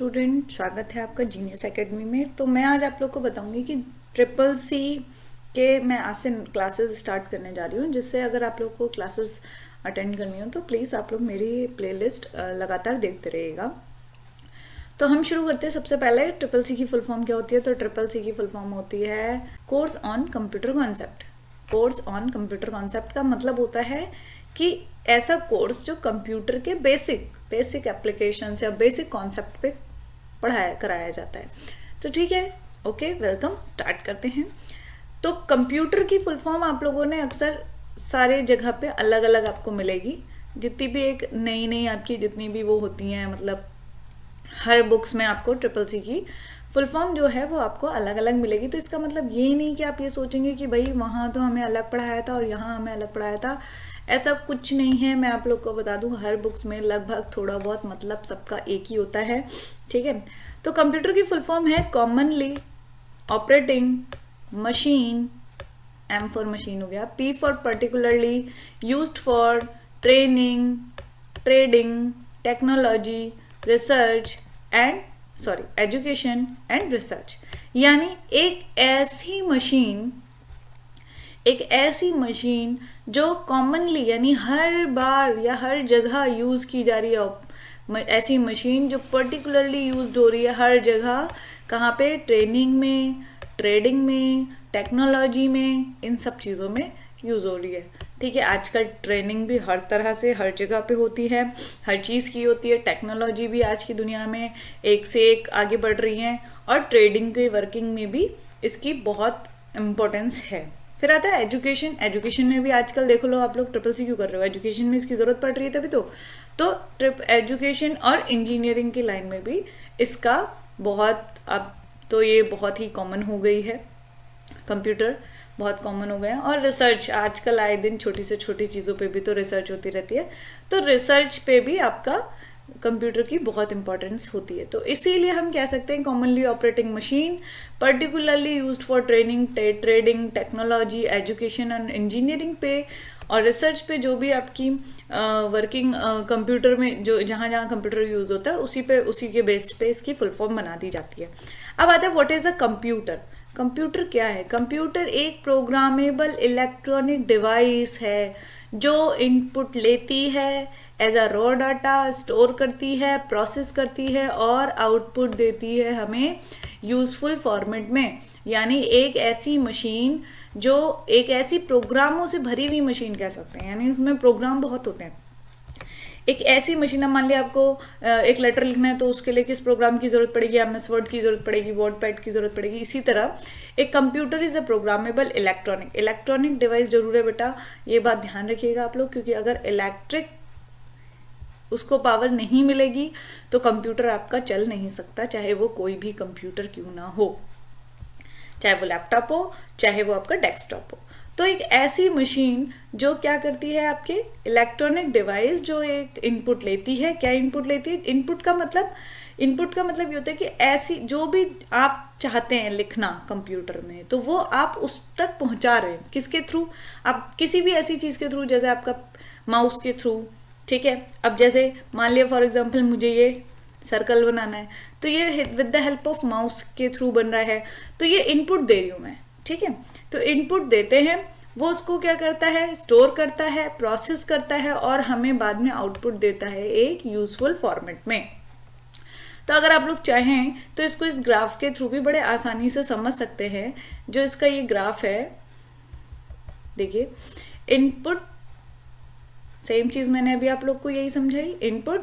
Student, स्वागत है आपका जीनियस एकेडमी में। तो मैं आज आप लोग को बताऊंगी कि ट्रिपल सी के मैं आज से क्लासेस स्टार्ट करने जा रही हूँ, जिससे अगर आप लोग को क्लासेस अटेंड करनी हो तो प्लीज़ आप लोग मेरी प्लेलिस्ट लगातार देखते रहिएगा। तो हम शुरू करते हैं। सबसे पहले ट्रिपल सी की फुल फॉर्म क्या होती है? तो ट्रिपल सी की फुल फॉर्म होती है course on computer concept. Course on computer concept का मतलब होता है कि ऐसा कोर्स जो कंप्यूटर के बेसिक एप्लीकेशंस या बेसिक कॉन्सेप्ट पे पढ़ाया कराया जाता है। तो ठीक है, ओके, वेलकम, स्टार्ट करते हैं। तो कंप्यूटर की फुल फॉर्म आप लोगों ने अक्सर सारे जगह पे अलग अलग आपको मिलेगी। जितनी भी एक नई आपकी जितनी भी वो होती हैं, मतलब हर बुक्स में आपको ट्रिपल सी की फुल फॉर्म जो है वो आपको अलग अलग मिलेगी। तो इसका मतलब ये नहीं कि आप ये सोचेंगे कि भाई वहाँ तो हमें अलग पढ़ाया था और यहाँ हमें अलग पढ़ाया था। ऐसा कुछ नहीं है। मैं आप लोग को बता दूं, हर बुक्स में लगभग थोड़ा बहुत मतलब सबका एक ही होता है। ठीक है, तो कंप्यूटर की फुल फॉर्म है commonly operating machine, M for machine हो गया, P for particularly, used for training, trading, technology, research and education and research. यानी एक ऐसी मशीन जो कॉमनली यानी हर बार या हर जगह यूज़ की जा रही है। ऐसी मशीन जो पर्टिकुलरली यूज्ड हो रही है हर जगह। कहाँ पे? ट्रेनिंग में, ट्रेडिंग में, टेक्नोलॉजी में, इन सब चीज़ों में यूज़ हो रही है। ठीक है, आजकल ट्रेनिंग भी हर तरह से हर जगह पे होती है, हर चीज़ की होती है। टेक्नोलॉजी भी आज की दुनिया में एक से एक आगे बढ़ रही है और ट्रेडिंग के वर्किंग में भी इसकी बहुत इम्पोर्टेंस है। फिर आता है एजुकेशन। एजुकेशन में भी आजकल देखो लो, आप लोग ट्रिपल सी क्यों कर रहे हो? एजुकेशन में इसकी ज़रूरत पड़ रही है तभी तो एजुकेशन और इंजीनियरिंग की लाइन में भी इसका बहुत, अब तो ये बहुत ही कॉमन हो गई है। कंप्यूटर बहुत कॉमन हो गया है। और रिसर्च, आजकल आए दिन छोटी से छोटी चीज़ों पे भी तो रिसर्च होती रहती है। तो रिसर्च पे भी आपका कंप्यूटर की बहुत इंपॉर्टेंस होती है। तो इसीलिए हम कह सकते हैं commonly operating machine, particularly used for training, trading, technology, education and engineering पे और रिसर्च पे जो भी आपकी वर्किंग कंप्यूटर में जो जहाँ कंप्यूटर यूज़ होता है उसी के बेस्ड पे इसकी फुल फॉर्म बना दी जाती है। अब आता है what is a computer. Computer क्या है? कंप्यूटर एक प्रोग्रामेबल इलेक्ट्रॉनिक डिवाइस है जो इनपुट लेती है, as a raw data store करती है, प्रोसेस करती है और आउटपुट देती है हमें यूजफुल फॉर्मेट में। यानी एक ऐसी मशीन जो एक ऐसी प्रोग्रामों से भरी हुई मशीन कह सकते हैं, यानी उसमें प्रोग्राम बहुत होते हैं। एक ऐसी मशीन, मान लिया आपको एक लेटर लिखना है तो उसके लिए किस प्रोग्राम की जरूरत पड़ेगी? एमएस वर्ड की जरूरत पड़ेगी, वर्ड पैड की जरूरत पड़ेगी। इसी तरह एक computer is a programmable electronic device जरूर है बेटा, ये बात ध्यान रखिएगा आप लोग, क्योंकि अगर इलेक्ट्रिक उसको पावर नहीं मिलेगी तो कंप्यूटर आपका चल नहीं सकता, चाहे वो कोई भी कंप्यूटर क्यों ना हो, चाहे वो लैपटॉप हो, चाहे वो आपका डेस्कटॉप हो। तो एक ऐसी मशीन जो क्या करती है, आपके इलेक्ट्रॉनिक डिवाइस जो एक इनपुट लेती है। क्या इनपुट लेती है? इनपुट का मतलब ये होता है कि ऐसी जो भी आप चाहते हैं लिखना कंप्यूटर में, तो वो आप उस तक पहुंचा रहे हैं। किसके थ्रू? आप किसी भी ऐसी चीज़ के थ्रू, जैसे आपका माउस के थ्रू। ठीक है, अब जैसे मान लिया फॉर एग्जाम्पल मुझे ये सर्कल बनाना है, तो ये with the help of mouse के थ्रू बन रहा है। तो ये इनपुट दे रही हूँ मैं। ठीक है, तो इनपुट देते हैं, वो उसको क्या करता है? स्टोर करता है, प्रोसेस करता है और हमें बाद में आउटपुट देता है एक यूजफुल फॉर्मेट में। तो अगर आप लोग चाहें तो इसको इस ग्राफ के थ्रू भी बड़े आसानी से समझ सकते हैं। जो इसका ये ग्राफ है, देखिए, इनपुट, सेम चीज मैंने अभी आप लोग को यही समझाई, इनपुट,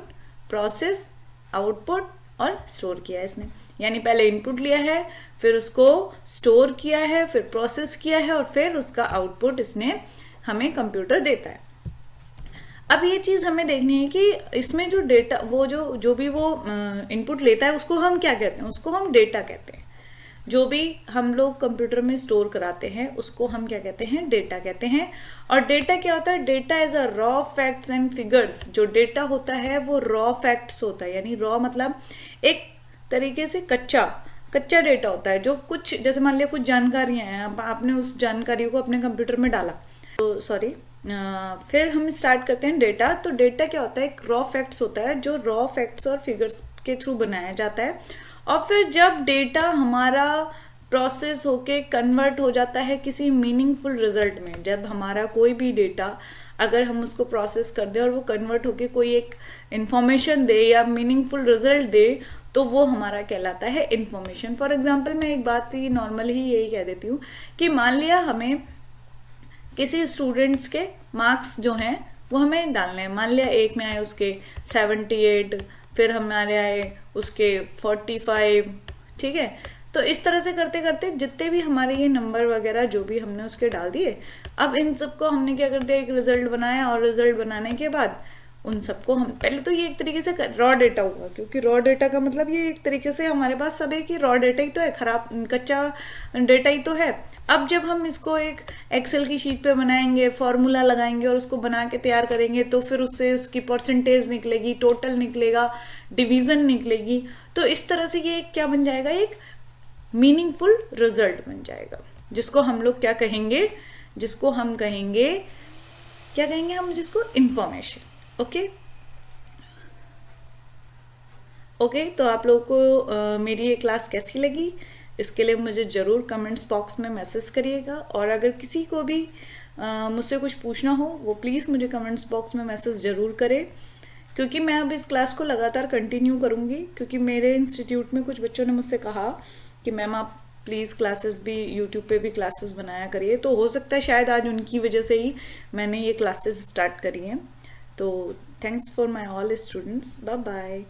प्रोसेस, आउटपुट और स्टोर किया है इसने। यानी पहले इनपुट लिया है, फिर उसको स्टोर किया है, फिर प्रोसेस किया है और फिर उसका आउटपुट इसने हमें कंप्यूटर देता है। अब ये चीज हमें देखनी है कि इसमें जो डेटा, वो जो भी वो इनपुट लेता है उसको हम क्या कहते हैं? उसको हम डेटा कहते हैं। जो भी हम लोग कंप्यूटर में स्टोर कराते हैं उसको हम क्या कहते हैं? डेटा कहते हैं। और डेटा क्या होता है? Data is a raw facts and figures. जो डेटा होता है वो रॉ फैक्ट्स होता है, यानी रॉ मतलब एक तरीके से कच्चा डेटा होता है। जो कुछ, जैसे मान लिया कुछ जानकारियां हैं, आपने उस जानकारी को अपने कंप्यूटर में डाला, तो फिर हम स्टार्ट करते हैं डेटा। तो डेटा क्या होता है? एक रॉ फैक्ट्स होता है, जो रॉ फैक्ट्स और फिगर्स के थ्रू बनाया जाता है। और फिर जब डेटा हमारा प्रोसेस होके कन्वर्ट हो जाता है किसी मीनिंगफुल रिजल्ट में, जब हमारा कोई भी डेटा अगर हम उसको प्रोसेस कर दें और वो कन्वर्ट होके कोई एक इंफॉर्मेशन दे या मीनिंगफुल रिजल्ट दे, तो वो हमारा कहलाता है इंफॉर्मेशन। फॉर एग्जाम्पल मैं एक बात ही नॉर्मल ही यही कह देती हूँ कि मान लिया हमें किसी स्टूडेंट्स के मार्क्स जो हैं वो हमें डालने हैं। मान लिया एक में आए उसके 78, फिर हमारे आए उसके 45, ठीक है। तो इस तरह से करते करते जितने भी हमारे ये नंबर वगैरह जो भी हमने उसके डाल दिए, अब इन सबको हमने क्या कर दिया, एक रिजल्ट बनाया। और रिजल्ट बनाने के बाद उन सबको हम पहले तो ये एक तरीके से रॉ डेटा हुआ, क्योंकि रॉ डेटा का मतलब ये एक तरीके से हमारे पास सब एक ही रॉ डेटा ही तो है, खराब कच्चा डेटा ही तो है। अब जब हम इसको एक एक्सेल की शीट पे बनाएंगे, फॉर्मूला लगाएंगे और उसको बना के तैयार करेंगे, तो फिर उससे उसकी परसेंटेज निकलेगी, टोटल निकलेगा, डिवीजन निकलेगी। तो इस तरह से ये क्या बन जाएगा, एक मीनिंगफुल रिजल्ट बन जाएगा, जिसको हम लोग क्या कहेंगे, जिसको हम कहेंगे, क्या कहेंगे हम जिसको, इंफॉर्मेशन। ओके, तो आप लोगों को मेरी ये क्लास कैसी लगी, इसके लिए मुझे ज़रूर कमेंट्स बॉक्स में मैसेज करिएगा। और अगर किसी को भी मुझसे कुछ पूछना हो, वो प्लीज़ मुझे कमेंट्स बॉक्स में मैसेज ज़रूर करें, क्योंकि मैं अब इस क्लास को लगातार कंटिन्यू करूँगी। क्योंकि मेरे इंस्टीट्यूट में कुछ बच्चों ने मुझसे कहा कि मैम आप प्लीज़ क्लासेस भी यूट्यूब पे भी क्लासेस बनाया करिए। तो हो सकता है शायद आज उनकी वजह से ही मैंने ये क्लासेस स्टार्ट करी हैं। तो thanks for my all students, bye bye.